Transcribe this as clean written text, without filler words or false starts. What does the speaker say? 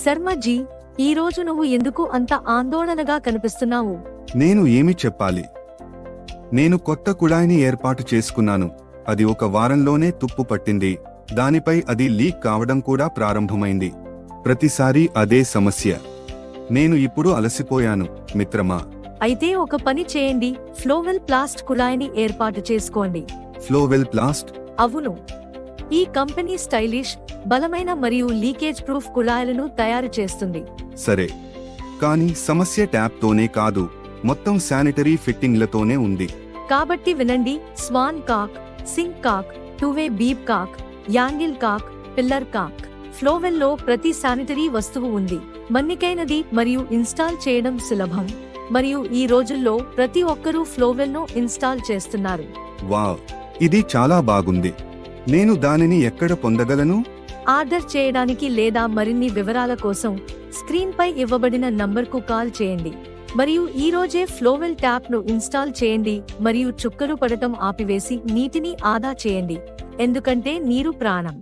శర్మజీ, ఈ రోజు నువ్వు ఎందుకు అంత ఆందోళనగా కనిపిస్తున్నావు? నేను ఏమి చెప్పాలి? నేను కొత్త కుళాయిని ఏర్పాటు చేసుకున్నాను. అది ఒక వారంలోనే తుప్పు పట్టింది. దానిపై అది లీక్ కావడం కూడా ప్రారంభమైంది. ప్రతిసారి అదే సమస్య. నేను ఇప్పుడు అలసిపోయాను మిత్రమా. అయితే ఒక పని చేయండి, ఫ్లోవెల్ ప్లాస్ట్ కుళాయిని ఏర్పాటు చేసుకోండి. ఫ్లోవెల్ ప్లాస్ట్? అవును, ఈ కంపెనీ స్టైలిష్, బలమైన మరియు లీకేజ్ ప్రూఫ్ కుళాయిలను తయారు చేస్తుంది. సరే, కానీ సమస్య ట్యాప్తోనే కాదు, మొత్తం శానిటరీ ఫిట్టింగ్లతోనే ఉంది. కాబట్టి వినండి, స్వాన్ కాక్, సింక్ కాక్, టూవే బీప్ కాక్, యాంగిల్ కాక్, పిల్లర్ కాక్. ఫ్లోవెల్లో ప్రతి శానిటరీ వస్తువు ఉంది. మన్నికైనది మరియు ఇన్స్టాల్ చేయడం సులభం, మరియు ఈ రోజుల్లో ప్రతి ఒక్కరూ ఫ్లోవెల్ను ఇన్స్టాల్ చేస్తున్నారు. వావ్, ఇది చాలా బాగుంది. నేను దానిని ఎక్కడ పొందగలను? ఆర్డర్ చేయడానికి లేదా మరిన్ని వివరాల కోసం స్క్రీన్పై ఇవ్వబడిన నంబర్కు కాల్ చేయండి. మరియు ఈ రోజే ఫ్లోవెల్ ట్యాప్ను ఇన్స్టాల్ చేయండి మరియు చుక్కలు పడటం ఆపివేసి నీటిని ఆదా చేయండి, ఎందుకంటే నీరు ప్రాణం.